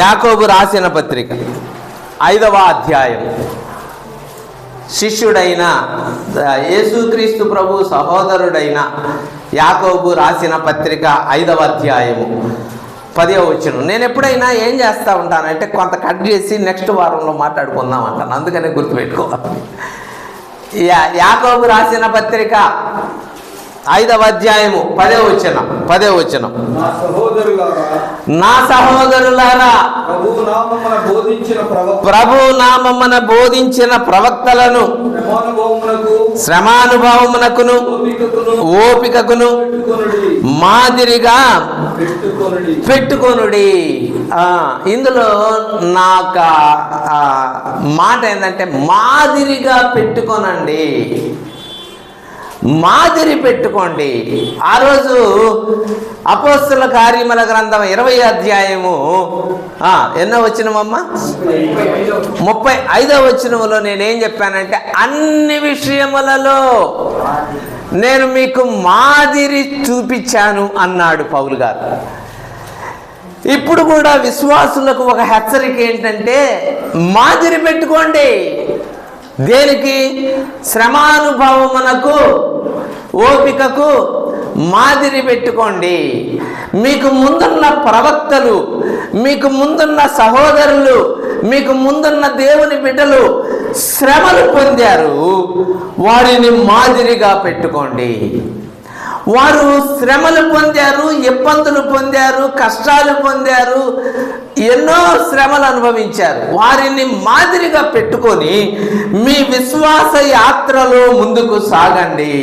యాకోబు రాసిన పత్రిక 5వ అధ్యాయం. శిష్యుడైన యేసుక్రీస్తు ప్రభు సహోదరుడైన యాకోబు రాసిన పత్రిక 5వ అధ్యాయము 10వ వచనం. నేను ఎప్పుడైనా ఏం చేస్తూ ఉంటానంటే కొంత కట్ చేసి నెక్స్ట్ వారంలో మాట్లాడుకుందాం అంటాను, అందుకనే గుర్తుపెట్టుకోవాలి. యాకోబు రాసిన పత్రిక 5వ అధ్యాయము 10వ వచనం. నా సహోదరులారా, ప్రభు నామమున బోధించిన ప్రవక్తలను శ్రమానుభవమునకును ఓపికకును మాదిరిగా పెట్టుకొనుడి. ఇందులో నాకు మాట ఏంటంటే మాదిరిగా పెట్టుకోనండి, మాదిరి పెట్టుకోండి. ఆ రోజు అపోస్తల కార్యముల గ్రంథం 20వ అధ్యాయము ఎన్నో వచనమమ్మా? 35వ వచనములో నేనేం చెప్పానంటే, అన్ని విషయములలో నేను మీకు మాదిరి చూపించాను అన్నాడు పౌలు గారు. ఇప్పుడు కూడా విశ్వాసులకు ఒక హెచ్చరిక ఏంటంటే, మాదిరి పెట్టుకోండి. దేనికి? శ్రమానుభవమునకు ఓపికకు మాదిరి పెట్టుకోండి. మీకు ముందున్న ప్రవక్తలు, మీకు ముందున్న సహోదరులు, మీకు ముందున్న దేవుని బిడ్డలు శ్రమలు పొందారు, వారిని మాదిరిగా పెట్టుకోండి. వారు శ్రమలు పొందారు, ఇబ్బందులు పొందారు, కష్టాలు పొందారు, ఎన్నో శ్రమలు అనుభవించారు. వారిని మాదిరిగా పెట్టుకొని మీ విశ్వాస యాత్రలో ముందుకు సాగండి.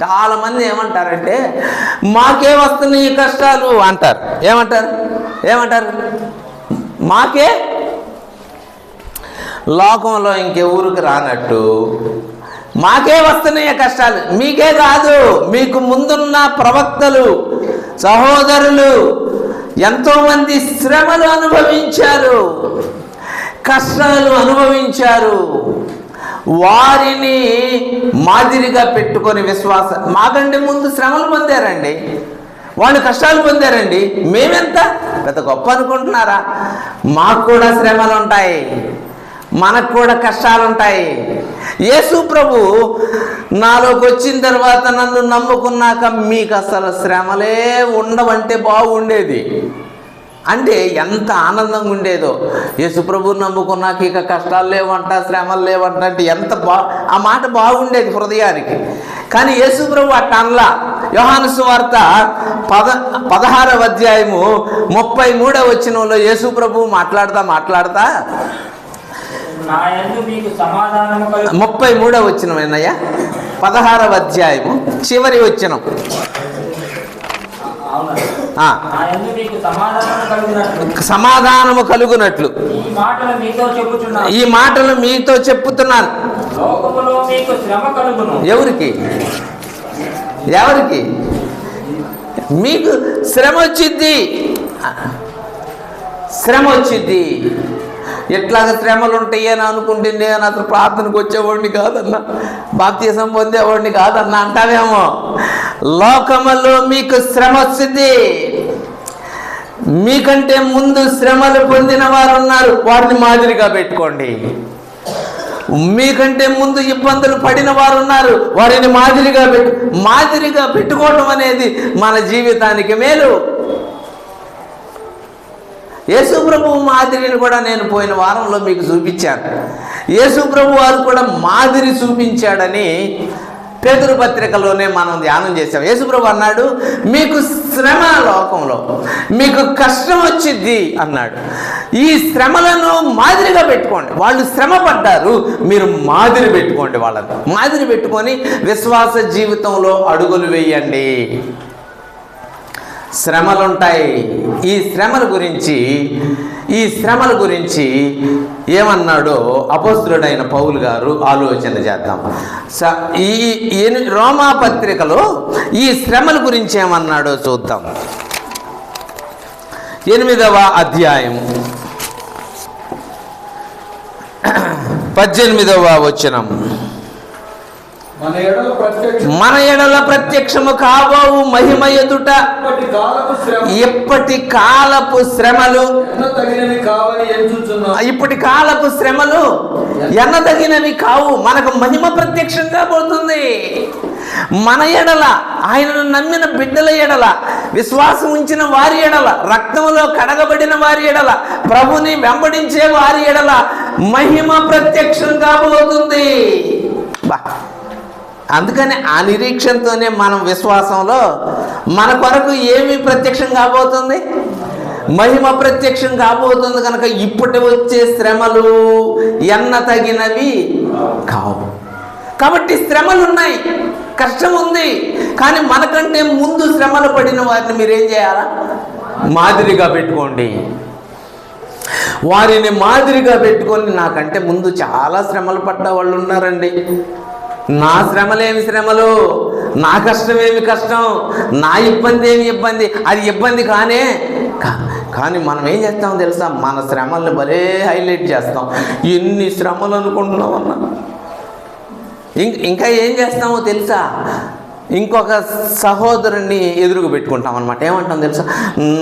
చాలామంది ఏమంటారంటే, మాకే వస్తున్నాయి ఈ కష్టాలు అంటారు. ఏమంటారు? మాకే, లోకంలో ఇంకెవరికి రానట్టు మాకే వస్తున్నాయి కష్టాలు. మీకే కాదు, మీకు ముందున్న ప్రవక్తలు సహోదరులు ఎంతోమంది శ్రమలు అనుభవించారు, కష్టాలు అనుభవించారు. వారిని మాదిరిగా పెట్టుకొని విశ్వాసం. మాకంటే ముందు శ్రమలు పొందారండి, వాళ్ళు కష్టాలు పొందారండి. మేమెంత పెద్ద గొప్ప అనుకుంటున్నారా? మాకు కూడా శ్రమలు ఉంటాయి, మనకు కూడా కష్టాలు ఉంటాయి. యేసు ప్రభు నాలోకి వచ్చిన తర్వాత నన్ను నమ్ముకున్నాక మీకు అసలు శ్రమలే ఉండవంటే బాగుండేది అంటే ఎంత ఆనందంగా ఉండేదో. యేసు ప్రభువుని నమ్ముకున్నాక ఇక కష్టాలు లేవంట, శ్రమలు లేవంట అంటే ఎంత ఆ మాట బాగుండేది హృదయానికి. కానీ యేసు ప్రభు అట్ట అనలా. యోహాను సువార్త 16వ అధ్యాయము 33వ వచనంలో యేసు ప్రభు మాట్లాడతా 33వ వచనం ఏనయ్యా? 16వ అధ్యాయము చివరి వచనం. సమాధానము కలుగునట్లు ఈ మాటలు మీతో చెప్పుతున్నాను. ఎవరికి? మీకు శ్రమ వచ్చిద్ది. ఎట్లాగ శ్రమలు ఉంటాయి అని అనుకుంటే నేను అసలు ప్రార్థనకు వచ్చేవాడిని కాదన్నా, బాప్తిసం పొందేవాడిని కాదన్నా అంటావేమో. లోకములో మీకు శ్రమ వచ్చింది. మీకంటే ముందు శ్రమలు పొందిన వారు ఉన్నారు, వారిని మాదిరిగా పెట్టుకోండి. మీకంటే ముందు ఇబ్బందులు పడిన వారు ఉన్నారు, వారిని మాదిరిగా పెట్టుకోవటం అనేది మన జీవితానికి మేలు. యేసు ప్రభువు మాదిరిని కూడా నేను పోయిన వారంలో మీకు చూపించాను. యేసు ప్రభు వారు కూడా మాదిరి చూపించాడని పేతురు పత్రికలోనే మనం ధ్యానం చేసాం. యేసు ప్రభు అన్నాడు, మీకు శ్రమ లోకంలో మీకు కష్టం వచ్చింది అన్నాడు. ఈ శ్రమలను మాదిరిగా పెట్టుకోండి. వాళ్ళు శ్రమ పడ్డారు, మీరు మాదిరి పెట్టుకోండి. వాళ్ళని మాదిరి పెట్టుకొని విశ్వాస జీవితంలో అడుగులు వేయండి. శ్రమలుంటాయి. ఈ శ్రమల గురించి ఏమన్నాడో అపోస్తలుడైన పౌలు గారు ఆలోచన చేద్దాం. ఈ రోమా పత్రికలో ఈ శ్రమల గురించి ఏమన్నాడో చూద్దాం. 8వ అధ్యాయం 18వ వచనం. మన ఎడల ప్రత్యక్షము కాబోవు మహిమ ఎదుట ఇప్పటి కాలపు శ్రమలు ఎన్నదగినవి కావు. మనకు మహిమ ప్రత్యక్షం కాబోతుంది. మన ఎడల, ఆయనను నమ్మిన బిడ్డల ఎడల, విశ్వాసం ఉంచిన వారి ఎడల, రక్తములో కడగబడిన వారి ఎడల, ప్రభుని వెంబడించే వారి ఎడల మహిమ ప్రత్యక్షం కాబోతుంది. అందుకని ఆ నిరీక్షణతోనే మనం విశ్వాసంలో మన కొరకు ఏమి ప్రత్యక్షం కాబోతుంది? మహిమ ప్రత్యక్షం కాబోతుంది. కనుక ఇప్పటి వచ్చే శ్రమలు ఎన్న తగినవి కావు. కాబట్టి శ్రమలు ఉన్నాయి, కష్టం ఉంది. కానీ మనకంటే ముందు శ్రమలు పడిన వారిని మీరేం చేయాలా? మాదిరిగా పెట్టుకోండి. వారిని మాదిరిగా పెట్టుకొని, నాకంటే ముందు చాలా శ్రమలు పడ్డ వాళ్ళు ఉన్నారండి, నా శ్రమలేమి శ్రమలు, నా కష్టమేమి కష్టం, నా ఇబ్బంది ఏమి ఇబ్బంది, అది ఇబ్బంది కానీ మనం ఏం చేస్తామో తెలుసా? మన శ్రమల్ని భలే హైలైట్ చేస్తాం. ఎన్ని శ్రమలు అనుకుంటున్నామన్నా. ఇంకా ఏం చేస్తామో తెలుసా? ఇంకొక సహోదరుని ఎదురుగా పెట్టుకుంటాం అనమాట. ఏమంటాం తెలుసా?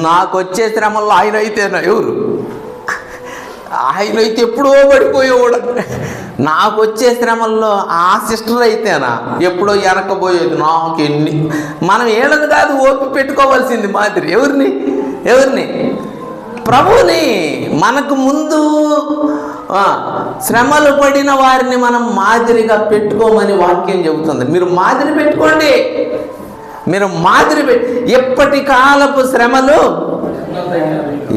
నాకు వచ్చే శ్రమల్లో ఆయన అయితేనా? ఎవరు? ఆయన అయితే ఎప్పుడో పడిపోయేవాడు. నాకు వచ్చే శ్రమల్లో ఆ సిస్టర్ అయితేనా ఎప్పుడో వెనకపోయేది. నాకు ఎన్ని, మనం ఏళ్ళది కాదు ఓపి పెట్టుకోవాల్సింది మాదిరి. ఎవరిని? ప్రభుని. మనకు ముందు శ్రమలు పడిన వారిని మనం మాదిరిగా పెట్టుకోమని వాక్యం చెబుతుంది. మీరు మాదిరి పెట్టుకోండి. మీరు ఎప్పటి కాలపు శ్రమలు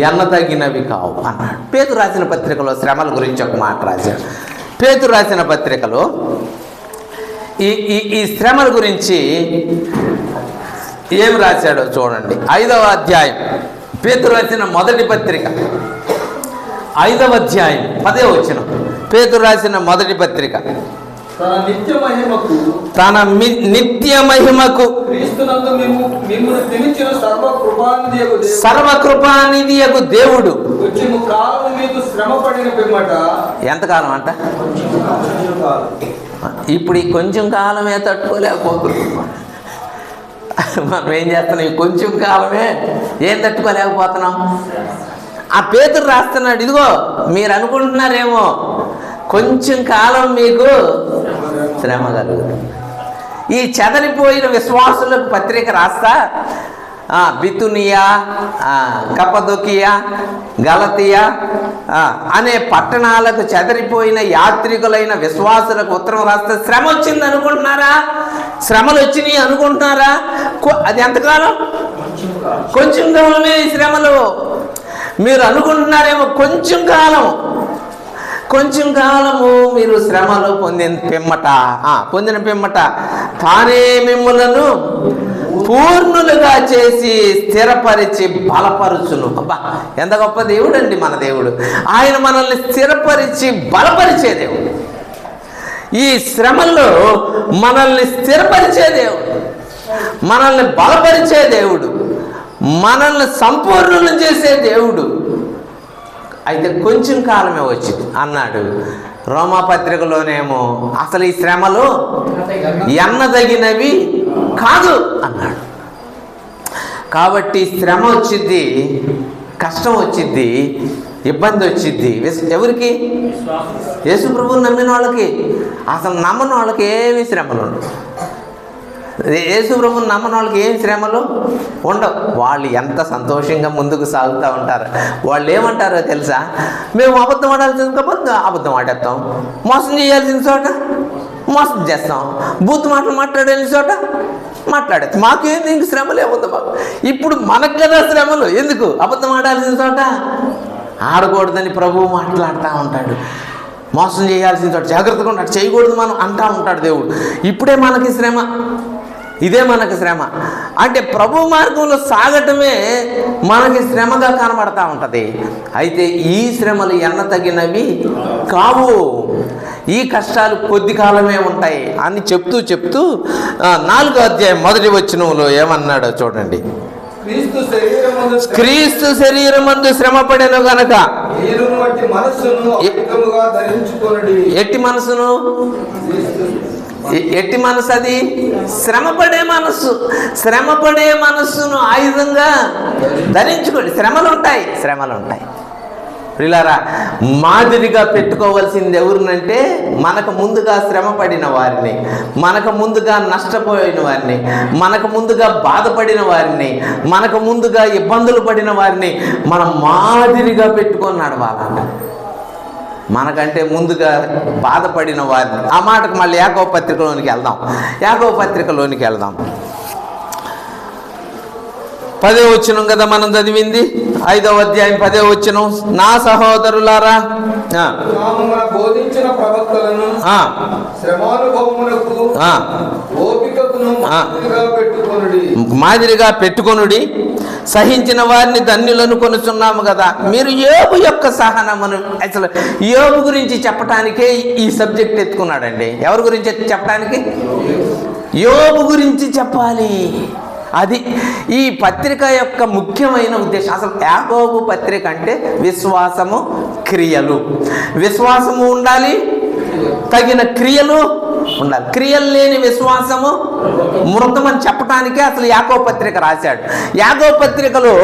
ఎన్నదగినవి కావు అన్నాడు. పేతురు రాసిన పత్రికలో శ్రమల గురించి ఒక మాట రాశాడు. పేతురు రాసిన పత్రికలో ఈ శ్రమల గురించి ఏం రాశాడో చూడండి. 5వ అధ్యాయం, పేతురు రాసిన మొదటి పత్రిక 5వ అధ్యాయం 10వ వచనం. పేతురు రాసిన మొదటి పత్రిక. తన నిత్య మహిమకు సర్వకృపానిధియగు దేవుడు ఎంతకాలం అంట? ఇప్పుడు ఈ కొంచెం కాలమే తట్టుకోలేకపోతున్నాం. మనం ఏం చేస్తున్నాం? ఈ కొంచెం కాలమే ఏం తట్టుకోలేకపోతున్నాం. ఆ పేతురు రాస్తున్నాడు, ఇదిగో మీరు అనుకుంటున్నారేమో కొంచెం కాలం మీకు శ్రమ కలుగుతుంది. ఈ చెదరిపోయిన విశ్వాసులకు పత్రిక రాస్తా బితునియా, కపదొకియా, గలతియా అనే పట్టణాలకు చెదరిపోయిన యాత్రికులైన విశ్వాసులకు ఉత్తరం రాస్తే శ్రమ వచ్చింది అనుకుంటున్నారా? శ్రమలు వచ్చినాయి అనుకుంటున్నారా? అది ఎంతకాలం? కొంచెం కాలమే ఈ శ్రమలు. మీరు అనుకుంటున్నారేమో కొంచెం కాలము మీరు శ్రమలు పొందిన పిమ్మట తానే మిమ్ములను పూర్ణులుగా చేసి స్థిరపరిచి బలపరుచును. అబ్బా, ఎంత గొప్ప దేవుడు అండి మన దేవుడు. ఆయన మనల్ని స్థిరపరిచి బలపరిచే దేవుడు. ఈ శ్రమల్లో మనల్ని స్థిరపరిచే దేవుడు, మనల్ని బలపరిచే దేవుడు, మనల్ని సంపూర్ణులు చేసే దేవుడు. అయితే కొంచెం కాలమే వచ్చింది అన్నాడు. రోమాపత్రికలోనేమో అసలు ఈ శ్రమలు ఎన్నదగినవి కాదు అన్నాడు. కాబట్టి శ్రమ వచ్చింది, కష్టం వచ్చింది, ఇబ్బంది వచ్చింది. ఎవరికి? యేసు ప్రభువుని నమ్మిన వాళ్ళకి. అసలు నమ్మని వాళ్ళకి ఏమి శ్రమలు ఉండవు. యేసు ప్రభువుని నమ్మని వాళ్ళకి ఏం శ్రమలు ఉండవు. వాళ్ళు ఎంత సంతోషంగా ముందుకు సాగుతూ ఉంటారు. వాళ్ళు ఏమంటారో తెలుసా? మేము అబద్ధం ఆడాల్సిన అబద్ధం ఆడేస్తాం, మోసం చేయాల్సిన చోట మోసం చేస్తాం, బూత్ మాటలు మాట్లాడాల్సిన చోట మాట్లాడేస్తాం. మాకేంది ఇంక శ్రమలు ఏముంది మాకు. ఇప్పుడు మనకు కదా శ్రమలు. ఎందుకు? అబద్ధం ఆడాల్సిన చోట ఆడకూడదని ప్రభువు మాట్లాడుతూ ఉంటాడు. మోసం చేయాల్సిన చోట జాగ్రత్తగా ఉంటాడు, చేయకూడదు మనం అంటూ ఉంటాడు దేవుడు. ఇప్పుడే మనకి శ్రమ, ఇదే మనకు శ్రమ. అంటే ప్రభు మార్గంలో సాగటమే మనకి శ్రమగా కనబడతా ఉంటుంది. అయితే ఈ శ్రమలు ఎన్న తగినవి కావు. ఈ కష్టాలు కొద్ది కాలమే ఉంటాయి అని చెప్తూ 4వ అధ్యాయం 1వ వచనంలో ఏమన్నాడో చూడండి. క్రీస్తు శరీరమందు శ్రమ పడెను గనక ఎట్టి మనసును ఎట్టి మనసు అది శ్రమపడే మనస్సు. శ్రమపడే మనస్సును ఆయుధంగా ధరించుకోండి. శ్రమలు ఉంటాయి. ప్రియులారా, మాదిరిగా పెట్టుకోవాల్సింది ఎవరినంటే మనకు ముందుగా శ్రమ పడిన వారిని, మనకు ముందుగా నష్టపోయిన వారిని, మనకు ముందుగా బాధపడిన వారిని, మనకు ముందుగా ఇబ్బందులు పడిన వారిని మనం మాదిరిగా పెట్టుకొని నడవాలన్న. మనకంటే ముందుగా బాధపడిన వారిని. ఆ మాటకు మళ్ళీ యాకోబు పత్రికలోనికి వెళ్దాం. 10వ వచనం కదా మనం చదివింది, 5వ అధ్యాయం 10వ వచనం. నా సహోదరులారా, బోధించిన ప్రవక్తలను శ్రమానుభవమునకు ఓపికను మాదిరిగా పెట్టుకొనుడి, సహించిన వారిని ధన్యులను కొనుచున్నాము కదా. మీరు యోబు యొక్క సహనమును, అసలు యోబు గురించి చెప్పటానికే ఈ సబ్జెక్ట్ ఎత్తుకున్నాడండి. ఎవరి గురించి చెప్పడానికి? యోబు గురించి చెప్పాలి. అది ఈ పత్రిక యొక్క ముఖ్యమైన ఉద్దేశం. అసలు యాకోబు పత్రిక అంటే విశ్వాసము, క్రియలు. విశ్వాసము ఉండాలి, తగిన క్రియలు ఉండాలి. క్రియలు లేని విశ్వాసము మృతమని చెప్పడానికే అసలు యాకోబు పత్రిక రాశాడు. యాకోబు పత్రికలో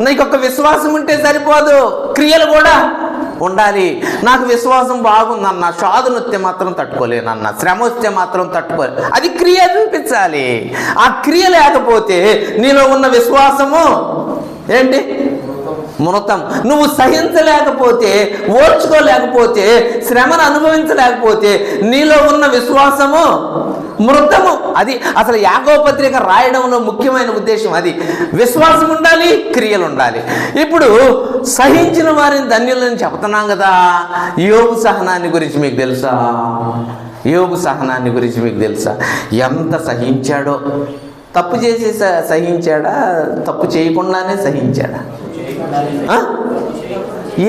నీకొక విశ్వాసం ఉంటే సరిపోదు, క్రియలు కూడా ఉండాలి. నాకు విశ్వాసం బాగుందన్న, షాదులు వస్తే మాత్రం తట్టుకోలేనన్న, శ్రమ వస్తే మాత్రం తట్టుకోలేదు. అది క్రియ చూపించాలి. ఆ క్రియ లేకపోతే నీలో ఉన్న విశ్వాసము ఏంటి? మృతం. నువ్వు సహించలేకపోతే, ఓర్చుకోలేకపోతే, శ్రమను అనుభవించలేకపోతే నీలో ఉన్న విశ్వాసము మృతము. అది అసలు యాకోబు పత్రిక రాయడంలో ముఖ్యమైన ఉద్దేశం అది. విశ్వాసం ఉండాలి, క్రియలు ఉండాలి. ఇప్పుడు సహించిన వారిని ధన్యులని చెప్తున్నాం కదా. యోబు సహనాన్ని గురించి మీకు తెలుసా? ఎంత సహించాడో. తప్పు చేసి సహించాడా? తప్పు చేయకుండానే సహించాడా?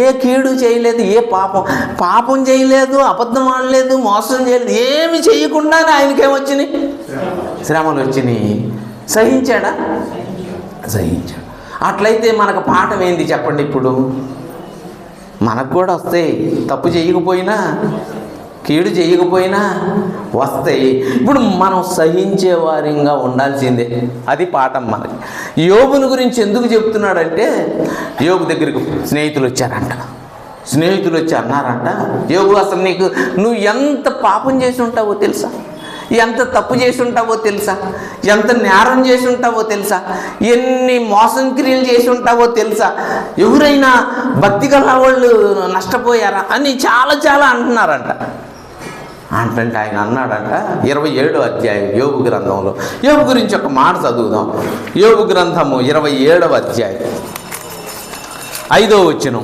ఏ కీడు చేయలేదు, ఏ పాపం చేయలేదు, అబద్ధం ఆడలేదు, మోసం చేయలేదు, ఏమి చేయకుండానే ఆయనకేమొచ్చినాయి? శ్రమలు వచ్చినాయి. సహించాడా? సహించాడు. అట్లయితే మనకు పాఠం ఏంది చెప్పండి? ఇప్పుడు మనకు కూడా వస్తాయి. తప్పు చేయకపోయినా, కీడు చేయకపోయినా వస్తాయి. ఇప్పుడు మనం సహించే వారిగా ఉండాల్సిందే. అది పాఠం మనకి. యోబుని గురించి ఎందుకు చెప్తున్నాడంటే, యోబు దగ్గరికి స్నేహితులు వచ్చి అన్నారంట, యోబు అసలు నువ్వు ఎంత పాపం చేసి ఉంటావో తెలుసా? ఎంత తప్పు చేసి ఉంటావో తెలుసా? ఎంత నేరం చేసి ఉంటావో తెలుసా? ఎన్ని మోసం క్రియలు చేసి ఉంటావో తెలుసా? ఎవరైనా భక్తి గల వాళ్ళు నష్టపోయారా అని చాలా అంటున్నారంట. అంటే ఆయన అన్నాడంట 27వ అధ్యాయం యోబు గ్రంథంలో. యోబు గురించి ఒక మాట చదువుదాం. యోబు గ్రంథము 27వ అధ్యాయం 5వ వచనం.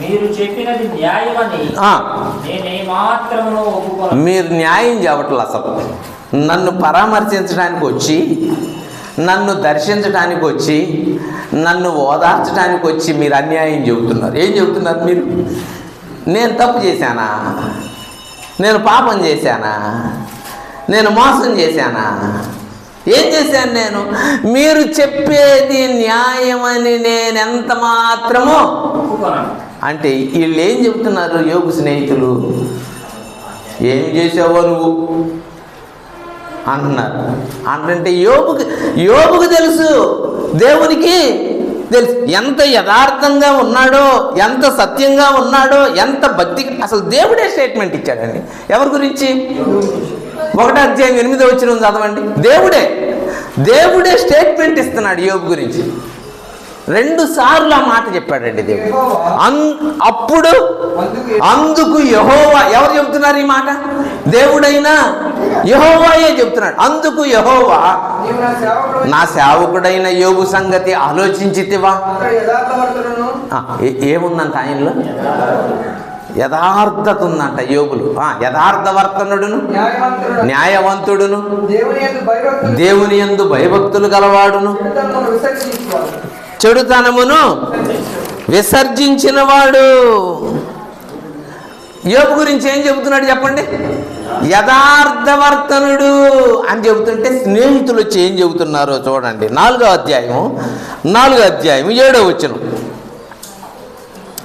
మీరు చెప్పినది న్యాయమని నేనేమాత్రమును ఒప్పుకోను. మీరు న్యాయం చేయట్లేదు. అసలు నన్ను పరామర్శించడానికి వచ్చి, నన్ను దర్శించడానికి వచ్చి, నన్ను ఓదార్చడానికి వచ్చి మీరు అన్యాయం చెబుతున్నారు. ఏం చెబుతున్నారు మీరు? నేను తప్పు చేశానా? నేను పాపం చేశానా? నేను మోసం చేశానా? ఏం చేశాను నేను? మీరు చెప్పేది న్యాయమని నేను ఎంత మాత్రమో అంటే వీళ్ళు ఏం చెబుతున్నారు? యోబు స్నేహితులు, ఏం చేసావో నువ్వు అంటున్నారు. అంటే యోబుకు తెలుసు, దేవునికి తెలుసు ఎంత యథార్థంగా ఉన్నాడో, ఎంత సత్యంగా ఉన్నాడో, ఎంత భక్తి. అసలు దేవుడే స్టేట్మెంట్ ఇచ్చాడండి. ఎవరి గురించి? 1వ అధ్యాయం 8వ వచనం చదవండి. దేవుడే స్టేట్మెంట్ ఇస్తున్నాడు యోబు గురించి. 2 సార్లు ఆ మాట చెప్పాడండి దేవుడు. అప్పుడు అందుకు యెహోవా, ఎవరు చెబుతున్నారు ఈ మాట? దేవుడైనా యెహోవాయే చెబుతున్నాడు. అందుకు యెహోవా, నా సేవకుడైన యోబు సంగతి ఆలోచించితివా? ఏముందంట ఆయనలో? యథార్థత ఉందంట యోబులు. యథార్థవర్తనుడును, న్యాయవంతుడును, దేవుని యందు భయభక్తులు గలవాడును, చెడుతనమును విసర్జించినవాడు. యోబు గురించి ఏం చెబుతున్నాడు చెప్పండి? యథార్థవర్తనుడు అని చెబుతుంటే స్నేహితులు వచ్చి ఏం చెబుతున్నారో చూడండి. 4వ అధ్యాయం 7వ వచనం.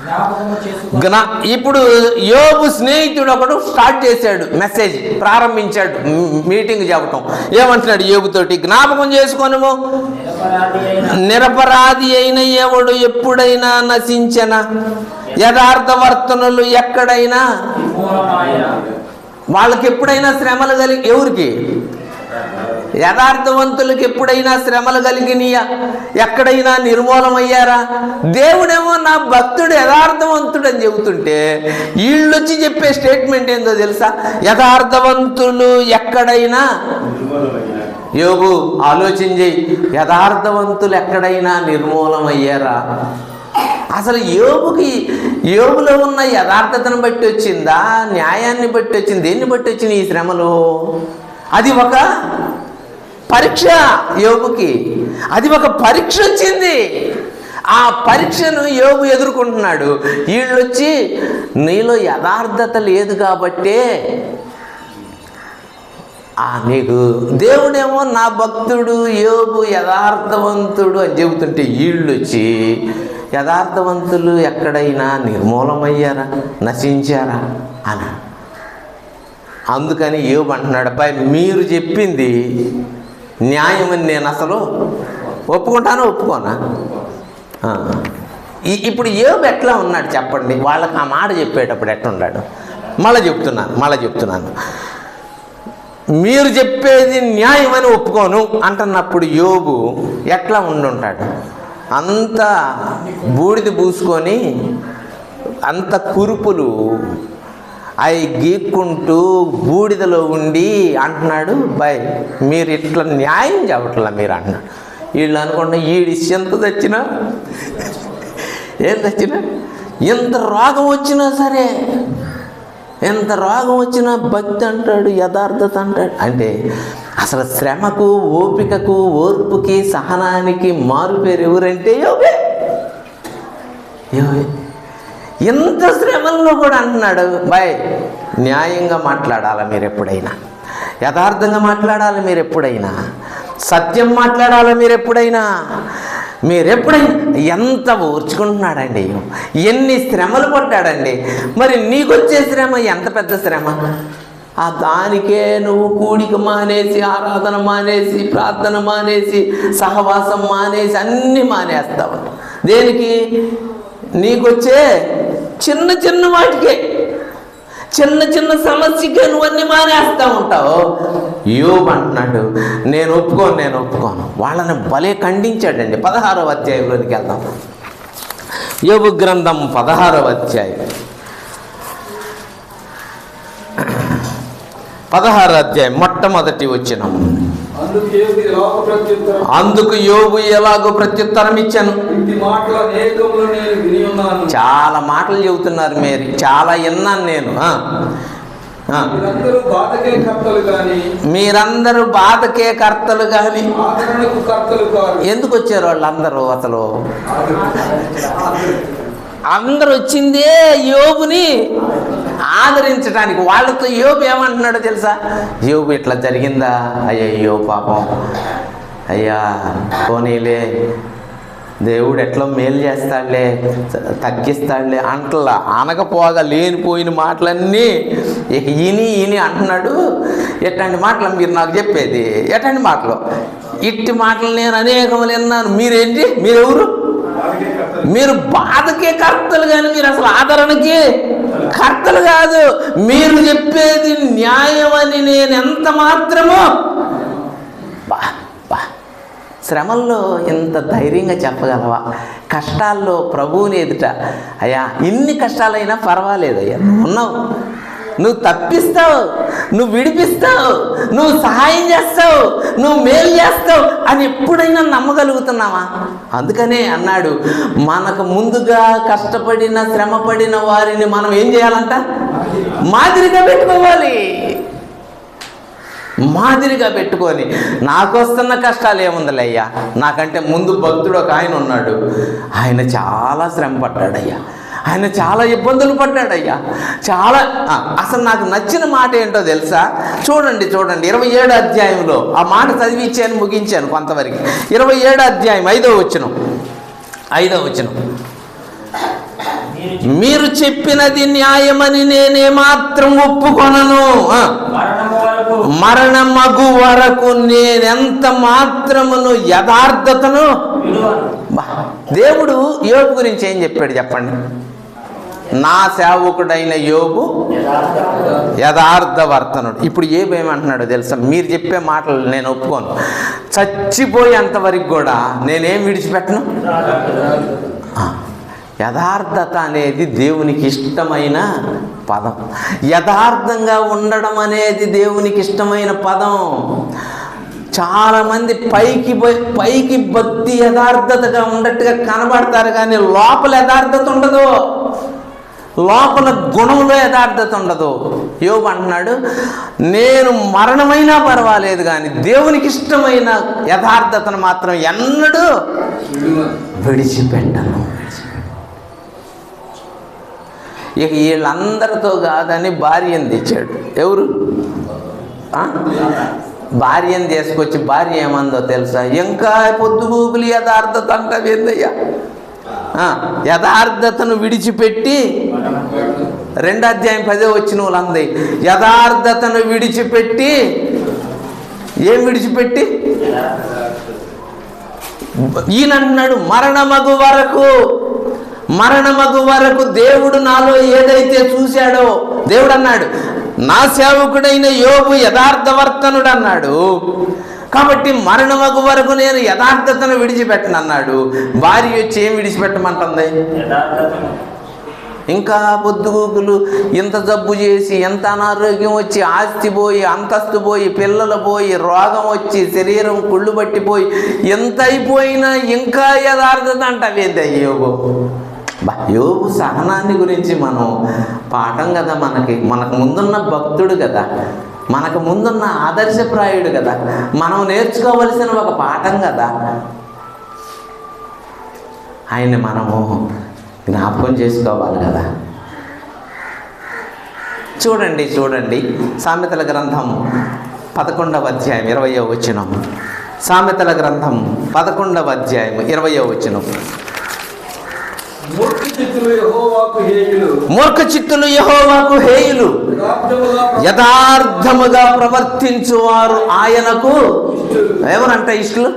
జ్ఞాపకము చేసుకో. ఇప్పుడు యోబు స్నేహితుడు ఒకడు స్టార్ట్ చేశాడు, మెసేజ్ ప్రారంభించాడు, మీటింగ్ చెప్పటం. ఏమంటున్నాడు యోబుతోటి? జ్ఞాపకం చేసుకోనుము, నిరపరాధి అయిన ఎవడు ఎప్పుడైనా నశించన, యథార్థవర్తనులు ఎక్కడైనా. వాళ్ళకి ఎప్పుడైనా శ్రమలు కలిగి, ఎవరికి? యథార్థవంతులకు ఎప్పుడైనా శ్రమలు కలిగినయా? ఎక్కడైనా నిర్మూలమయ్యారా? దేవుడేమో నా భక్తుడు యథార్థవంతుడు అని చెబుతుంటే వీళ్ళొచ్చి చెప్పే స్టేట్మెంట్ ఏందో తెలుసా? యథార్థవంతులు ఎక్కడైనా. యోబు ఆలోచన చేయి, యథార్థవంతులు ఎక్కడైనా నిర్మూలమయ్యారా? అసలు యోబులో ఉన్న యథార్థతను బట్టి వచ్చిందా, న్యాయాన్ని బట్టి వచ్చింది, దేన్ని బట్టి వచ్చింది ఈ శ్రమలు? అది ఒక పరీక్ష యోబుకి, అది ఒక పరీక్ష వచ్చింది. ఆ పరీక్షను యోబు ఎదుర్కొంటున్నాడు. వీళ్ళొచ్చి నీలో యథార్థత లేదు కాబట్టే నీకు దేవుడేమో నా భక్తుడు యోబు యథార్థవంతుడు అని చెబుతుంటే వీళ్ళొచ్చి యథార్థవంతులు ఎక్కడైనా నిర్మూలమయ్యారా, నశించారా అని. అందుకని యోబు అంటున్నాడు, అబ్బాయి మీరు చెప్పింది న్యాయమని నేను అసలు ఒప్పుకుంటానా ఒప్పుకోనా? ఇప్పుడు యోబు ఎట్లా ఉన్నాడు చెప్పండి? వాళ్ళకి ఆ మాట చెప్పేటప్పుడు ఎట్లున్నాడు? మళ్ళీ చెప్తున్నాను. మీరు చెప్పేది న్యాయమని ఒప్పుకోను అంటున్నప్పుడు యోబు ఎట్లా ఉండుంటాడు? అంత బూడిద పూసుకొని, అంత కురుపులు అవి గీక్కుంటూ బూడిదలో ఉండి అంటున్నాడు, బాయ్ మీరు ఇట్లా న్యాయం చెప్పట్లా మీరు అంటున్నాడు. వీళ్ళు అనుకోండి ఈడి ఎంత తెచ్చినా, ఏం తెచ్చినా, ఎంత రోగం వచ్చినా సరే, ఎంత రోగం వచ్చినా భక్తి అంటాడు, యథార్థత అంటాడు. అంటే అసలు శ్రమకు, ఓపికకు, ఓర్పుకి, సహనానికి మారుపేరు ఎవరంటే యోబే. ఎంత శ్రమల్లో కూడా అంటున్నాడు, బాయ్ న్యాయంగా మాట్లాడాలి మీరు ఎప్పుడైనా, యథార్థంగా మాట్లాడాలి మీరు ఎప్పుడైనా, సత్యం మాట్లాడాలి మీరు ఎప్పుడైనా. ఎంత ఓర్చుకుంటున్నాడండి, ఎన్ని శ్రమలు పడ్డాడండి. మరి నీకొచ్చే శ్రమ ఎంత పెద్ద శ్రమ? దానికే నువ్వు కూడిక మానేసి, ఆరాధన మానేసి, ప్రార్థన మానేసి, సహవాసం మానేసి అన్నీ మానేస్తావు. దేనికి? నీకొచ్చే చిన్న చిన్న వాటికే, చిన్న చిన్న సమస్యకే నువ్వు అన్నీ మానేస్తూ ఉంటావు. యోబు అంటున్నాడు, నేను ఒప్పుకోను. వాళ్ళని భలే ఖండించాడండి. 16వ అధ్యాయంలోనికి వెళ్దాం. యోబు గ్రంథం 16వ అధ్యాయం 16వ అధ్యాయం మొట్టమొదటి వచనం. అందుకు యోబు ఎలాగో ప్రత్యుత్తరం ఇచ్చాను. చాలా మాటలు చెబుతున్నారు మీరు, చాలా విన్నాను నేను. మీరందరూ బాధకే కర్తలు కానీ ఎందుకు వచ్చారు వాళ్ళందరూ? అసలు అందరూ వచ్చిందే యోబుని ఆదరించడానికి. వాళ్ళతో యోబు ఏమంటున్నాడో తెలుసా? యోబు ఇట్లా జరిగిందా, అయ్యో పాపం, అయ్యా పోనీలే, దేవుడు ఎట్లా మేలు చేస్తాడులే, తగ్గిస్తాడులే అంటలా. అనకపోగా లేనిపోయిన మాటలన్నీ ఇని అంటున్నాడు. ఎట్లాంటి మాటలు మీరు నాకు చెప్పేది? ఎట్లాంటి మాటలు? ఇట్టి మాటలు నేను అనేకములు విన్నాను. మీరేంటి? మీరెవరు? మీరు బాధకే కర్తలు కానీ మీరు అసలు ఆదరణకి కర్తలు కాదు. మీరు చెప్పేది న్యాయమని నేను ఎంత మాత్రమో. శ్రమల్లో ఎంత ధైర్యంగా చెప్పగలవా? కష్టాల్లో ప్రభువుని ఎదుట, అయ్యా ఇన్ని కష్టాలైనా పర్వాలేదయ్యా, నువ్వు ఉన్నావు, నువ్వు తప్పిస్తావు, నువ్వు విడిపిస్తావు, నువ్వు సహాయం చేస్తావు, నువ్వు మేలు చేస్తావు అని ఎప్పుడైనా నమ్మగలుగుతున్నావా? అందుకనే అన్నాడు, మనకు ముందుగా కష్టపడిన, శ్రమపడిన వారిని మనం ఏం చేయాలంట? మాదిరిగా పెట్టుకోవాలి. మాదిరిగా పెట్టుకొని, నాకు వస్తున్న కష్టాలు ఏముందిలే అయ్యా, నాకంటే ముందు భక్తుడు ఒక ఆయన ఉన్నాడు, ఆయన చాలా శ్రమ పడ్డాడయ్యా, ఆయన చాలా ఇబ్బందులు పడ్డాడయ్యా. చాలా అసలు నాకు నచ్చిన మాట ఏంటో తెలుసా? చూడండి 27 అధ్యాయంలో ఆ మాట చదివించాను, ముగించాను కొంతవరకు. 27 అధ్యాయం 5వ వచనం. మీరు చెప్పినది న్యాయమని నేనే మాత్రం ఒప్పుకొనను. మరణమగు వరకు నేనెంత మాత్రమును యథార్థతను. దేవుడు యోబు గురించి ఏం చెప్పాడు చెప్పండి? నా సేవకుడైన యోబు యథార్థవర్తనుడు. ఇప్పుడు యోబు ఏమంటున్నాడో తెలుసా? మీరు చెప్పే మాటలు నేను ఒప్పుకోను, చచ్చిపోయేంతవరకు కూడా నేనేం విడిచిపెట్టను. యథార్థత అనేది దేవునికి ఇష్టమైన పదం. యథార్థంగా ఉండడం అనేది దేవునికి ఇష్టమైన పదం. చాలామంది పైకి భక్తి యథార్థతగా ఉన్నట్టుగా కనబడతారు, కానీ లోపల యథార్థత ఉండదు, లోపల గుణంలో యథార్థత ఉండదు. యోబు అంటున్నాడు, నేను మరణమైనా పర్వాలేదు కానీ దేవునికి ఇష్టమైన యథార్థతను మాత్రం ఎన్నడూ విడిచిపెట్టను. ఇక వీళ్ళందరితో కాదని భార్యను తెచ్చాడు. ఎవరు? భార్యను తీసుకొచ్చి భార్య ఏమందో తెలుసా? ఇంకా పొద్దుగూకులు యథార్థత అంటావేందయ్యా? యథార్థతను విడిచిపెట్టి 2 అధ్యాయం 10వ వచనం అంది. యథార్థతను విడిచిపెట్టి ఏం విడిచిపెట్టి? ఈయనంటున్నాడు మరణమగు వరకు దేవుడు నాలో ఏదైతే చూశాడో, దేవుడు అన్నాడు నా సేవకుడైన యోబు యథార్థవర్తనుడు అన్నాడు. కాబట్టి మరణమగు వరకు నేను యథార్థతను విడిచిపెట్టను అన్నాడు. భార్య వచ్చి ఏం విడిచిపెట్టమంటుంది? ఇంకా పొద్దుగూకులు ఇంత జబ్బు చేసి, ఎంత అనారోగ్యం వచ్చి, ఆస్తి పోయి, అంతస్తు పోయి, పిల్లలు పోయి, రోగం వచ్చి, శరీరం కుళ్ళు పట్టిపోయి, ఎంత అయిపోయినా ఇంకా యథార్థత అంటావేంటి యోబు? యోబు సహనాన్ని గురించి మనం పాఠం కదా, మనకు ముందున్న భక్తుడు కదా, మనకు ముందున్న ఆదర్శప్రాయుడు కదా, మనం నేర్చుకోవలసిన ఒక పాఠం కదా. ఆయన్ని మనము జ్ఞాపకం చేసుకోవాలి కదా. చూడండి సామెతల గ్రంథం 11వ అధ్యాయం 20వ వచనం. సామెతల గ్రంథం 11వ అధ్యాయం 20వ వచనం. మూర్ఖ చిత్తులు యెహోవాకు హేయులు, యథార్థముగా ప్రవర్తించువారు ఆయనకు ఏమనంట ఇష్టలు.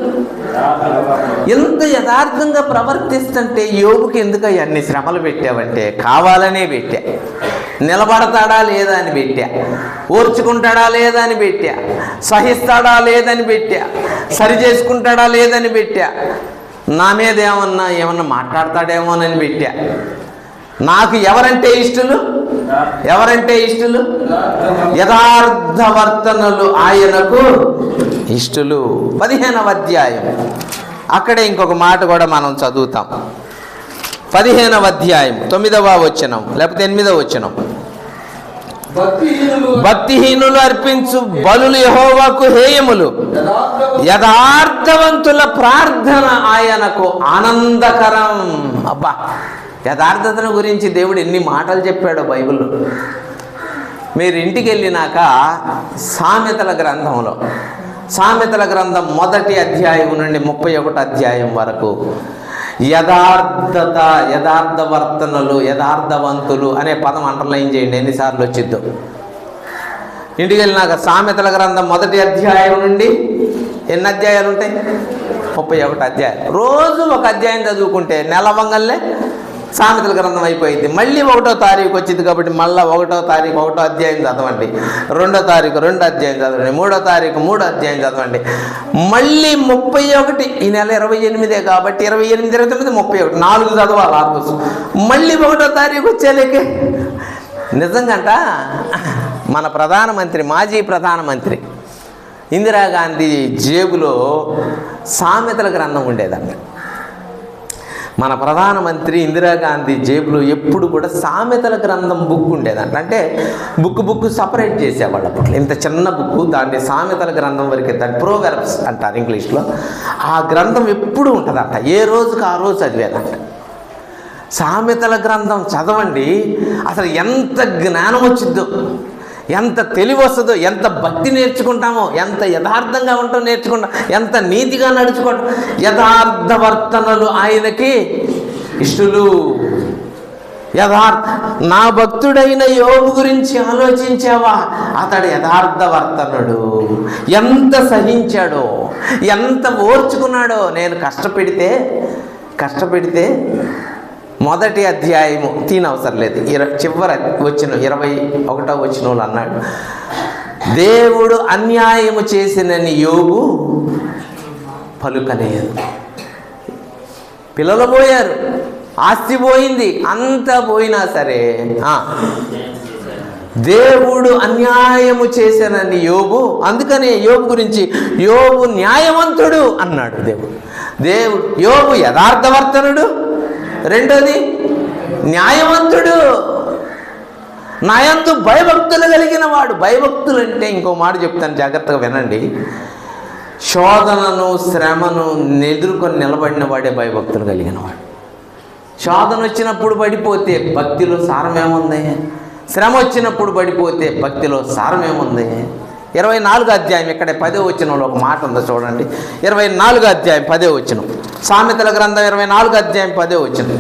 ఎంత యథార్థంగా ప్రవర్తిస్తుంటే యోబుకి ఎందుకు అన్ని శ్రమలు పెట్టావంటే కావాలనే పెట్టా. నిలబడతాడా లేదా అని పెట్టా, ఓర్చుకుంటాడా లేదా అని పెట్టా, సహిస్తాడా లేదని పెట్టా, సరి చేసుకుంటాడా లేదని పెట్టా, నా మీద ఏమన్నా మాట్లాడతాడేమోనని పెట్టా. నాకు ఎవరంటే ఇష్టలు? యథార్థవర్తనులు ఆయనకు ఇష్టలు. 15వ అధ్యాయం అక్కడే ఇంకొక మాట కూడా మనం చదువుతాం. 15వ అధ్యాయం 9వ వచనం లేకపోతే 8వ వచనం. భక్తిహీనులు అర్పించు బలులు యెహోవాకు హేయములు, యథార్థవంతుల ప్రార్థన ఆయనకు ఆనందకరం. అబ్బా, యథార్థతను గురించి దేవుడు ఎన్ని మాటలు చెప్పాడో బైబిల్లో. మీరు ఇంటికి వెళ్ళినాక సామెతల గ్రంథం 1వ అధ్యాయం నుండి 31వ అధ్యాయం వరకు యథార్థవర్తనులు, యథార్థవంతులు అనే పదం అండర్లైన్ చేయండి, ఎన్నిసార్లు వచ్చిద్దో. ఇంటికి వెళ్ళినాక సామెతల గ్రంథం 1వ అధ్యాయం నుండి ఎన్ని అధ్యాయాలు ఉంటాయి? 31 అధ్యాయం. రోజు ఒక అధ్యాయం చదువుకుంటే నెలవంగల్లే సామెతల గ్రంథం అయిపోయింది. మళ్ళీ 1వ తారీఖు వచ్చింది కాబట్టి మళ్ళీ 1వ తారీఖు 1వ అధ్యాయం చదవండి, 2వ తారీఖు 2వ అధ్యాయం చదవండి, 3వ తారీఖు 3వ అధ్యాయం చదవండి. మళ్ళీ 31, ఈ నెల 28 కాబట్టి 28, 29, 31 4 చదవాలి ఆ రోజు. మళ్ళీ 1వ తారీఖు వచ్చేలేకే నిజంగంట మన మాజీ ప్రధానమంత్రి ఇందిరాగాంధీ జేబులో సామెతల గ్రంథం ఉండేదంట. మన ప్రధానమంత్రి ఇందిరాగాంధీ జేబులో ఎప్పుడు కూడా సామెతల గ్రంథం బుక్ ఉండేదంట. అంటే బుక్ సపరేట్ చేసేవాళ్ళు అప్పట్లో. ఇంత చిన్న బుక్, దాన్ని సామెతల గ్రంథం వరకే, దాన్ని ప్రోవెర్బ్స్ అంటారు ఇంగ్లీష్లో. ఆ గ్రంథం ఎప్పుడు ఉంటుందంట, ఏ రోజుకి ఆ రోజు చదివేదంట. సామెతల గ్రంథం చదవండి, అసలు ఎంత జ్ఞానం వచ్చిద్దో, ఎంత తెలివి వస్తుందో, ఎంత భక్తి నేర్చుకుంటామో, ఎంత యథార్థంగా ఉంటామో నేర్చుకుంటాం, ఎంత నీతిగా నడుచుకుంటాం. యథార్థవర్తనలు ఆయనకి ఇష్టలు. నా భక్తుడైన యోబు గురించి ఆలోచించావా? అతడు యథార్థవర్తనుడు. ఎంత సహించాడో, ఎంత ఓర్చుకున్నాడో. నేను కష్టపెడితే మొదటి అధ్యాయము తీనవసరం లేదు, చివరి వచ్చిన 21వ వచనంలో అన్నాడు, దేవుడు అన్యాయము చేసినని యోబు పలుకలేదు. పిల్లలు పోయారు, ఆస్తి పోయింది, అంతా పోయినా సరే దేవుడు అన్యాయము చేశానని యోబు, అందుకనే యోబు గురించి యోబు న్యాయవంతుడు అన్నాడు దేవుడు. యోబు యథార్థవర్తనుడు, రెండోది న్యాయవంతుడు, నాయందు భయభక్తులు కలిగిన వాడు. భయభక్తులు అంటే ఇంకో మాట చెప్తాను, జాగ్రత్తగా వినండి. శోధనను శ్రమను ఎదుర్కొని నిలబడిన వాడే భయభక్తులు కలిగిన వాడు. శోధన వచ్చినప్పుడు పడిపోతే భక్తిలో సారం ఏముంది? శ్రమ వచ్చినప్పుడు పడిపోతే భక్తిలో సారం ఏముంది? 24వ అధ్యాయం ఇక్కడ 10వ వచనంలో ఒక మాట ఉందో చూడండి. 24వ అధ్యాయం 10వ వచనం, సామెతల గ్రంథం 24వ అధ్యాయం 10వ వచనం.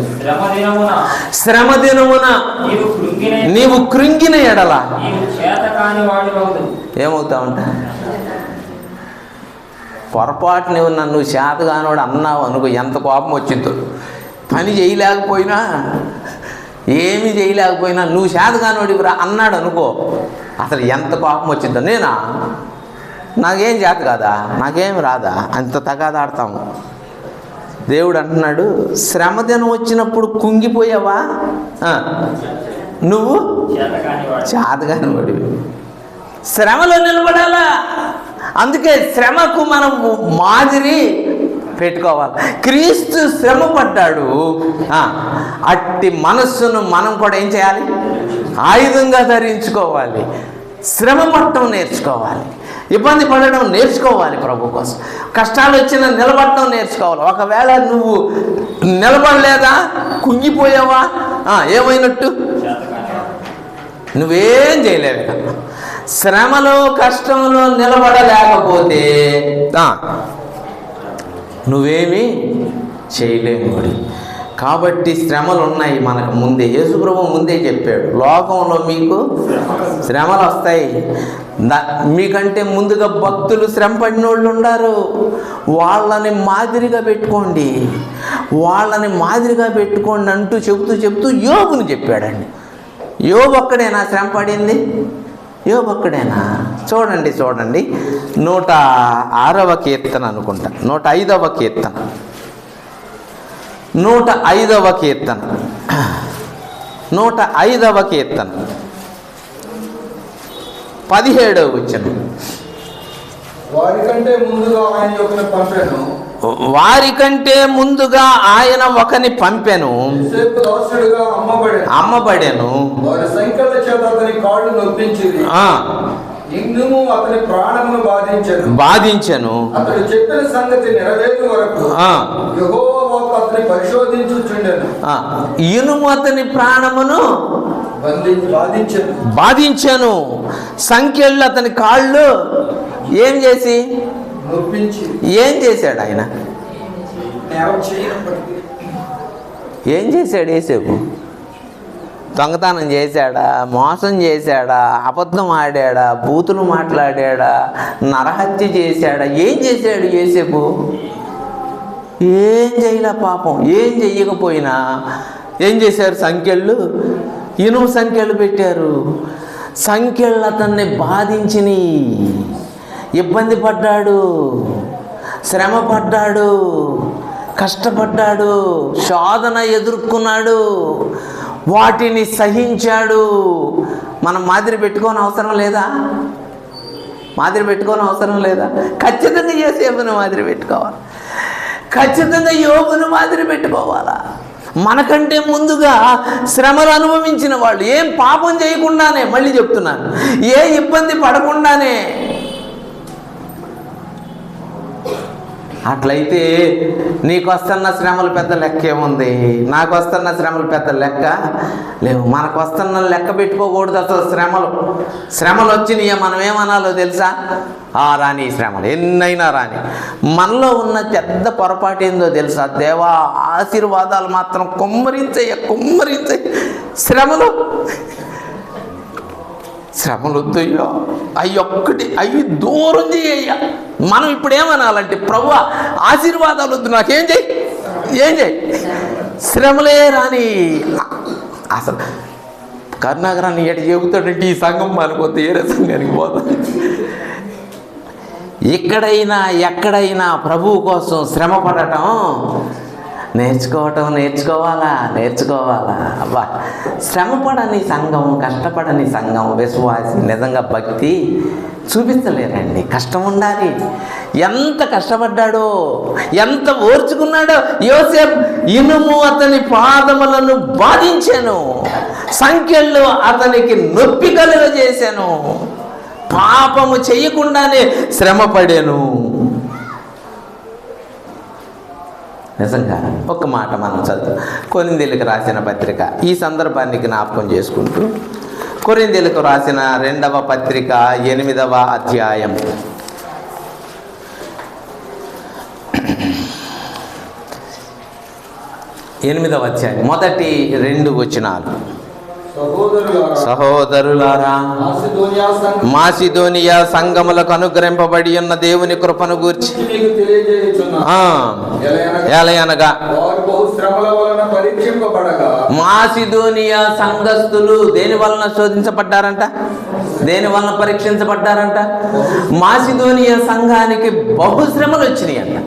శ్రమ దినమున నీవు కృంగిన ఎడల ఏమవుతావంట? పొరపాటు నువ్వు చేతగానోడు అన్నావు అనుకో, ఎంత కోపం వచ్చిందో. పని చేయలేకపోయినా, ఏమీ చేయలేకపోయినా నువ్వు చేతగానోడివిరా అన్నాడు అనుకో, అసలు ఎంత కోపం వచ్చిందో. నాకేం చేత కాదా, నాకేం రాదా, అంత తగాదాడతాము. దేవుడు అంటున్నాడు, శ్రమ దినం వచ్చినప్పుడు కుంగిపోయావా? నువ్వు చేతగాని వాడివి, శ్రమలో నిలబడాలా. అందుకే శ్రమకు మనం మాదిరి పెట్టుకోవాలి. క్రీస్తు శ్రమ పడ్డాడు, అట్టి మనస్సును మనం కూడా ఏం చేయాలి? ఆయుధంగా ధరించుకోవాలి. శ్రమ పడటం నేర్చుకోవాలి, ఇబ్బంది పడడం నేర్చుకోవాలి ప్రభు కోసం. కష్టాలు వచ్చినా నిలబడటం నేర్చుకోవాలి. ఒకవేళ నువ్వు నిలబడలేదా, కుంగిపోయావా, ఏమైనట్టు? నువ్వేం చేయలేవు. శ్రమలో కష్టంలో నిలబడలేకపోతే నువ్వేమీ చేయలేము. కాబట్టి శ్రమలు ఉన్నాయి మనకు ముందే. యేసుప్రభు ముందే చెప్పాడు, లోకంలో మీకు శ్రమలు వస్తాయి. మీకంటే ముందుగా భక్తులు శ్రమ పడిన వాళ్ళు ఉన్నారు. వాళ్ళని మాదిరిగా పెట్టుకోండి, వాళ్ళని మాదిరిగా పెట్టుకోండి అంటూ చెబుతూ యోబుని చెప్పాడండి. యోబు ఒక్కడేనా శ్రమ పడింది? యోబు ఒక్కడేనా? చూడండి 106వ కీర్తన అనుకుంటా, 105వ కీర్తన, 105వ కీర్తన, 105వ కీర్తన 17వ వచనం. వారికంటే ముందుగా ఆయన ఒకని పంపెను, అమ్మబడెను. బాధించెను. అతడు చెప్పిన సంగతి నెరవేరు వరకు యెహోవా అతని పరిశోధించుచుండెను. ఇనుము అతని ప్రాణమును బాధించెను. సంఖ్యలు అతని కాళ్ళు ఏం చేసి నొప్పించి. ఏం చేశాడు ఆయన? ఏం చేశాడు యేసేపు? దొంగతనం చేశాడా, మోసం చేశాడా, అబద్ధం ఆడాడా, బూతులు మాట్లాడాడా, నరహత్య చేశాడా? ఏం చేశాడు యేసేపు? ఏం చేయలే పాపం. ఏం చెయ్యకపోయినా ఏం చేశారు? సంఖ్యలు, ఇనుము సంఖ్యలు పెట్టారు. సంఖ్యలు అతన్ని బాధించిని. ఇబ్బంది పడ్డాడు, శ్రమ పడ్డాడు, కష్టపడ్డాడు, శోధన ఎదుర్కొన్నాడు, వాటిని సహించాడు. మనం మాదిరి పెట్టుకోని అవసరం లేదా? మాదిరి పెట్టుకోని అవసరం లేదా? ఖచ్చితంగా యోసేపుని మాదిరి పెట్టుకోవాలి, ఖచ్చితంగా యోబుని మాదిరి పెట్టుకోవాలా. మనకంటే ముందుగా శ్రమలు అనుభవించిన వాళ్ళు, ఏం పాపం చేయకుండానే, మళ్ళీ చెప్తున్నాను, ఏ ఇబ్బంది పడకుండానే అట్లయితే నీకు వస్తున్న శ్రమలు పెద్ద లెక్క ఏముంది, నాకు వస్తున్న శ్రమలు పెద్ద లెక్క లేవు. మనకు వస్తున్న లెక్క పెట్టుకోకూడదు అసలు. శ్రమలు వచ్చినాయి మనం ఏమనాలో తెలుసా? రాని శ్రమలు ఎన్నైనా రాని. మనలో ఉన్న పెద్ద పొరపాటు ఏందో తెలుసా? దేవా ఆశీర్వాదాలు మాత్రం కుమ్మరించయ్య శ్రమలు వద్దయ్యా, అవి దూరం చేయ్యా. మనం ఇప్పుడు ఏమనాలంటే, ప్రభువా ఆశీర్వాదాలు వద్దు, నాకేం చేయి శ్రమలే రాని. అసలు కరుణాకరాన్ని ఎటు చెబుతాడంటే ఈ సంఘం మనకొద్దు, ఏరే సంఘానికి పోతాం. ఎక్కడైనా ప్రభువు కోసం శ్రమ పడటం నేర్చుకోవాలా. అబ్బా, శ్రమపడని సంఘం, కష్టపడని సంఘం, విశ్వాసి నిజంగా భక్తి చూపించలేరండి. కష్టం ఉండాలి. ఎంత కష్టపడ్డాడో, ఎంత ఓర్చుకున్నాడో. యోసేపు ఇనుము అతని పాదములను బాధించాను, సంఖ్యలు అతనికి నొప్పి కలుగజేశాను, పాపము చేయకుండానే శ్రమపడాను. నిజంగా ఒక మాట మనం చదువు, కొరింథీయులకు రాసిన పత్రిక, ఈ సందర్భాన్ని జ్ఞాపకం చేసుకుంటూ, కొరింథీయులకు రాసిన 2వ పత్రిక 8వ అధ్యాయం 8వ అధ్యాయం మొదటి 2 వచనాలు. సహోదరులారా, మాసిదోనియా సంఘములకు అనుగ్రహింపబడి ఉన్న దేవుని కృపను గూర్చి ఎలయనగా మాసిదోనియా సంఘస్థులు దేని వలన శోధించబడ్డారంట? దేని వలన పరీక్షించబడ్డారంట? మాసిదోనియా సంఘానికి బహుశ్రమలు వచ్చినాయి అంట.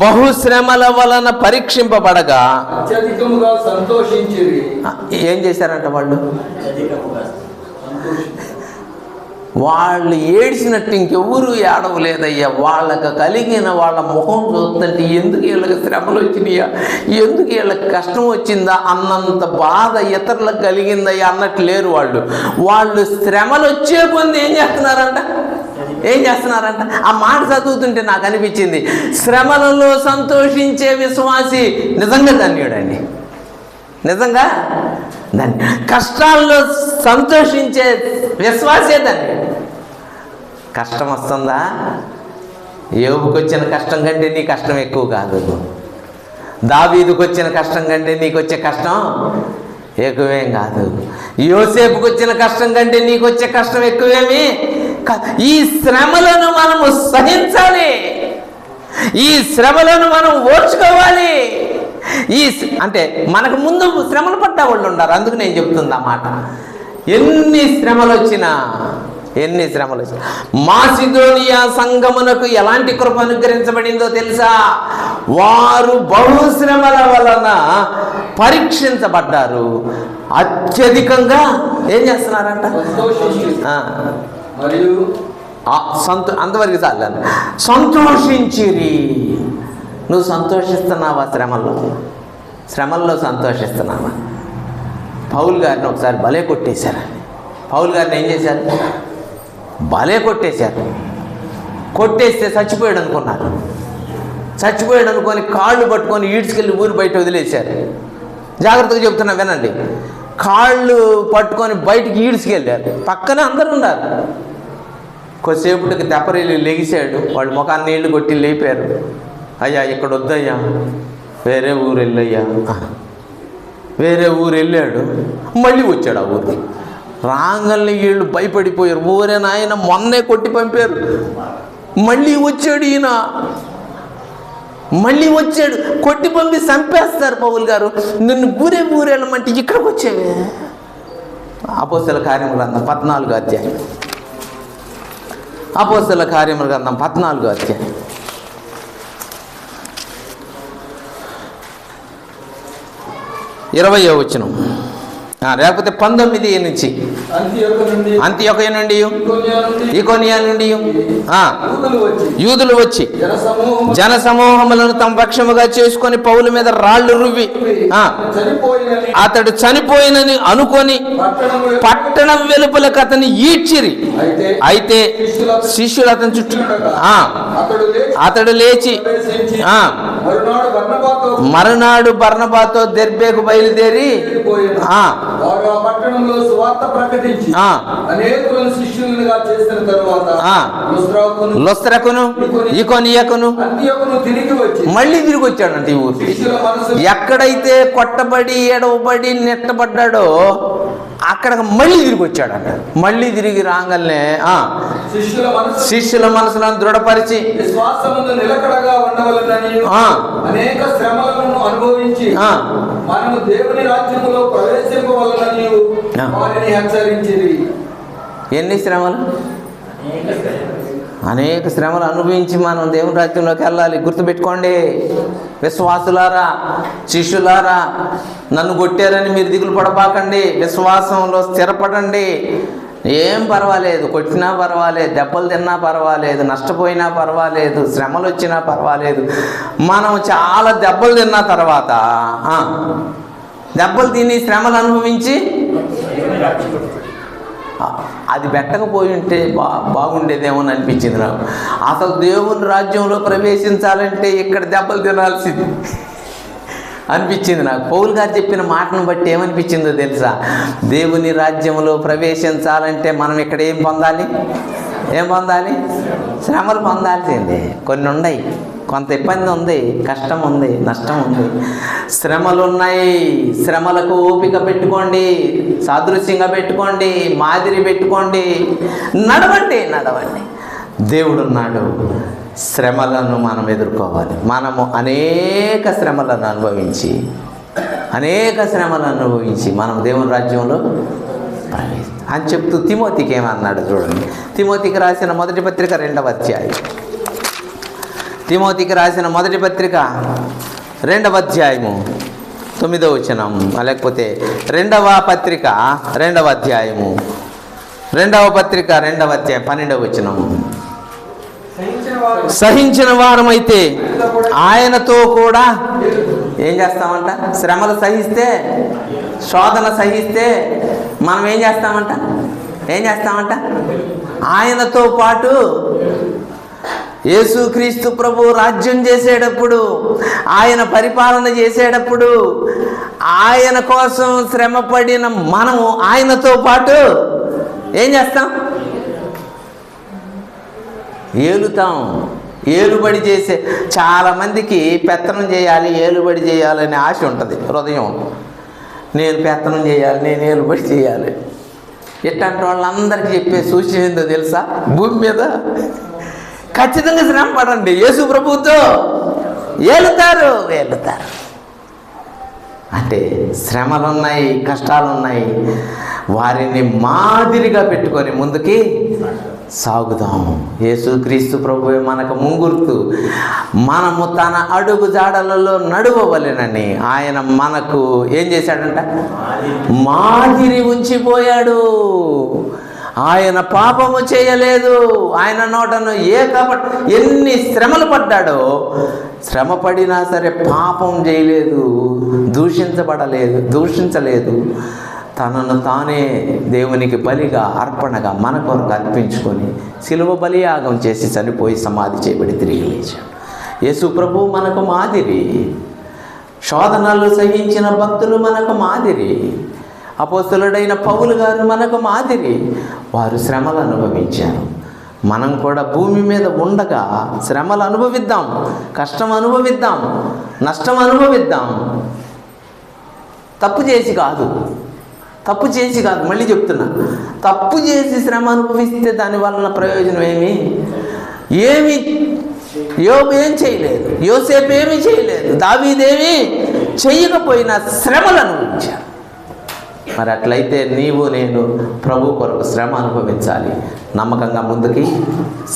బహుశ్రమల వలన పరీక్షింపబడగా ఏం చేశారంట? వాళ్ళు ఏడ్చినట్టు ఇంకెవరు ఏడవలేదయ్యా. వాళ్ళకు కలిగిన వాళ్ళ ముఖం చూస్తుంటే ఎందుకు వీళ్ళకి శ్రమలు వచ్చినాయా, ఎందుకు వీళ్ళకి కష్టం వచ్చిందా అన్నంత బాధ ఇతరులకు కలిగిందయ్యా అన్నట్టు లేరు. వాళ్ళు శ్రమలు వచ్చే కొంది ఏం చేస్తున్నారంట? ఆ మాట చదువుతుంటే నాకు అనిపించింది, శ్రమలలో సంతోషించే విశ్వాసి నిజంగా ధన్యుడండి. నిజంగా కష్టాల్లో సంతోషించే విశ్వాసే ధన్యుడు. కష్టం వస్తుందా? యోబుకు వచ్చిన కష్టం కంటే నీ కష్టం ఎక్కువ కాదు. దావీదుకు వచ్చిన కష్టం కంటే నీకు వచ్చే కష్టం ఎక్కువేం కాదు. యోసేపుకు వచ్చిన కష్టం కంటే నీకు వచ్చే కష్టం ఎక్కువేమి. ఈ శ్రమలను మనము సహించాలి, ఈ శ్రమలను మనం ఓర్చుకోవాలి. అంటే మనకు ముందు శ్రమలు పడ్డా వాళ్ళు ఉన్నారు. అందుకు నేను చెప్తుంది ఆ మాట. ఎన్ని శ్రమలు వచ్చినా మాసిదోనియా సంఘమునకు ఎలాంటి కృప అనుగ్రహించబడిందో తెలుసా? వారు బహుశ్రమల వలన పరీక్షించబడ్డారు, అత్యధికంగా ఏం చేస్తున్నారంట? అంతవరకు చాలు. సంతోషించిరి. నువ్వు సంతోషిస్తున్నావా? శ్రమల్లో సంతోషిస్తున్నావా? పౌలు గారిని ఒకసారి భలే కొట్టేశారండి. పౌలు గారిని ఏం చేశారు? భలే కొట్టేశారు. కొట్టేస్తే చచ్చిపోయాడు అనుకున్నారు. చచ్చిపోయాడు అనుకొని కాళ్ళు పట్టుకొని ఈడ్చుకెళ్ళి ఊరు బయట వదిలేశారు. జాగ్రత్తగా చెప్తున్నా వినండి. కాళ్ళు పట్టుకొని బయటికి ఈడ్చుకెళ్ళారు. పక్కనే అందరూ ఉన్నారు. కొద్దిసేపటికి తెప్పరిల్లి లెగిశాడు. వాళ్ళు ముఖాన్ని నీళ్లు కొట్టి లేపారు. అయ్యా ఇక్కడ వద్దయ్యా, వేరే ఊరు వెళ్ళయ్యా. వేరే ఊరు వెళ్ళాడు. మళ్ళీ వచ్చాడు ఆ ఊరికి. రాంగల్ని వీళ్ళు భయపడిపోయారు. ఊరే నాయన మొన్నే కొట్టి పంపారు, మళ్ళీ వచ్చాడు ఈయన. మళ్ళీ వచ్చాడు, కొట్టి పంపి చంపేస్తారు. పౌలు గారు నిన్ను ఊరేళ్ళమంటే ఇక్కడికి వచ్చేవే. అపోస్తల కార్యముల గ్రంథం 14వ అధ్యాయం. అపోస్తల కార్యముల గ్రంథం 14వ అధ్యాయం 20వ వచనం. లేకపోతే 19 నుంచి అంతియొక నుండి ఈకొనియా నుండి యూదులు వచ్చి జన సమూహములను తమ పక్షముగా చేసుకొని పౌలు మీద రాళ్ళు రువ్వి అతడు చనిపోయినని అనుకొని పట్టణం వెలుపలకు అతన్ని ఈడ్చిరి. అయితే శిష్యులు అతని చుట్టూ అతడు లేచి మరునాడు బర్నబాతో దెర్బేకు బయలుదేరి లుస్త్రకును ఈకొనియకును మళ్ళీ తిరిగి వచ్చాడంట ఈ ఊరికి. ఎక్కడైతే కొట్టబడి ఎడవబడి నెట్టబడ్డాడో అక్కడ మళ్ళీ తిరిగి వచ్చాడంట. మళ్ళీ తిరిగి రాగానే శిష్యుల మనసులను దృఢపరిచి నిలకడగా ఉండవలెనని అనేక శ్రమలను అనుభవించి మనము దేవుని రాజ్యములో ప్రవేశింపవలెనని వారిని హెచ్చరించింది. ఎన్ని శ్రమలు? అనేక శ్రమలు అనుభవించి మనం దేవుని రాజ్యంలోకి వెళ్ళాలి. గుర్తుపెట్టుకోండి విశ్వాసులారా, శిష్యులారా, నన్ను కొట్టారని మీరు దిగులు పడబాకండి. విశ్వాసంలో స్థిరపడండి. ఏం పర్వాలేదు, కొట్టినా పర్వాలేదు, దెబ్బలు తిన్నా పర్వాలేదు, నష్టపోయినా పర్వాలేదు, శ్రమలు వచ్చినా పర్వాలేదు. మనం చాలా దెబ్బలు తిన్న తర్వాత దెబ్బలు తిని శ్రమలు అనుభవించి అది పెట్టకపోయి ఉంటే బాగుండేదేమో అనిపించింది నాకు. అసలు దేవుని రాజ్యంలో ప్రవేశించాలంటే ఇక్కడ దెబ్బలు తినాల్సింది అనిపించింది నాకు. పౌలు గారు చెప్పిన మాటను బట్టి ఏమనిపించిందో తెలుసా? దేవుని రాజ్యంలో ప్రవేశించాలంటే మనం ఇక్కడ ఏం పొందాలి? శ్రమలు పొందాల్సిందే. కొన్ని ఉన్నాయి, కొంత ఇబ్బంది ఉంది, కష్టం ఉంది, నష్టం ఉంది, శ్రమలు ఉన్నాయి. శ్రమలకు ఓపిక పెట్టుకోండి, సాదృశ్యంగా పెట్టుకోండి, మాదిరి పెట్టుకోండి, నడవండి. దేవుడున్నాడు. శ్రమలను మనం ఎదుర్కోవాలి. మనము అనేక శ్రమలను అనుభవించి మనం దేవుని రాజ్యంలో అని చెప్తూ తిమోతికి ఏమన్నాడు చూడండి. తిమోతికి రాసిన మొదటి పత్రిక 2వ అధ్యాయం. తిమోతికి రాసిన మొదటి పత్రిక 2వ అధ్యాయము 9వ వచనం, లేకపోతే 2వ పత్రిక 2వ అధ్యాయము 2వ పత్రిక 2వ అధ్యాయం 12వ వచనం. సహించిన వారమైతే ఆయనతో కూడా ఏం చేస్తామంట? శ్రమలు సహిస్తే, శోధన సహిస్తే మనం ఏం చేస్తామంట? ఆయనతో పాటు యేసుక్రీస్తు ప్రభు రాజ్యం చేసేటప్పుడు, ఆయన పరిపాలన చేసేటప్పుడు, ఆయన కోసం శ్రమపడిన మనము ఆయనతో పాటు ఏం చేస్తాం? ఏలుతాం. ఏలుబడి చేసే చాలామందికి పెత్తనం చేయాలి, ఏలుబడి చేయాలనే ఆశ ఉంటుంది హృదయం. నేను పెత్తనం చేయాలి, నేను ఏలుబడి చేయాలి. ఇట్లాంటి వాళ్ళందరికీ చెప్పే సూచన ఏందో తెలుసా? భూమి మీద ఖచ్చితంగా శ్రమ పడండి. యేసు ప్రభువుతో ఏలుతారు. అంటే శ్రమలున్నాయి, కష్టాలున్నాయి, వారిని మాదిరిగా పెట్టుకొని ముందుకి సాగుదాం. యేసుక్రీస్తు ప్రభువే మనకు ముంగుర్తు. మనము తన అడుగు జాడలలో నడవవలెనని ఆయన మనకు ఏం చేశాడంట? మాదిరి ఉంచిపోయాడు. ఆయన పాపము చేయలేదు. ఆయన నోటను ఎన్ని శ్రమలు పడ్డాడో, శ్రమ పడినా సరే పాపం చేయలేదు, దూషించలేదు. తనను తానే దేవునికి బలిగా, అర్పణగా మన కొరకు అర్పించుకొని శిలువ బలియాగం చేసి చనిపోయి సమాధి చేయబడి తిరిగి లేచాడు. యేసు ప్రభు మనకు మాదిరి. శోధనలు సహించిన భక్తులు మనకు మాదిరి. అపోస్తలుడైన పౌలు గారు మనకు మాదిరి. వారు శ్రమలు అనుభవించారు. మనం కూడా భూమి మీద ఉండగా శ్రమలు అనుభవిద్దాం, కష్టం అనుభవిద్దాం, నష్టం అనుభవిద్దాం. తప్పు చేసి కాదు, మళ్ళీ చెప్తున్నా, తప్పు చేసి శ్రమ అనుభవిస్తే దాని వలన ప్రయోజనం ఏమి? యోబు ఏం చేయలేదు, యోసేపు ఏమీ చేయలేదు, దావీదేమీ చెయ్యకపోయినా శ్రమలు అనుభవించారు. మరి అట్లయితే నీవు నేను ప్రభు కొరకు శ్రమ అనుభవించాలి, నమ్మకంగా ముందుకి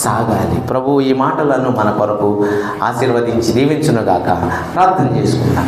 సాగాలి. ప్రభు ఈ మాటలను మన కొరకు ఆశీర్వదించి దీవించునుగాక. ప్రార్థన చేసుకుందాం.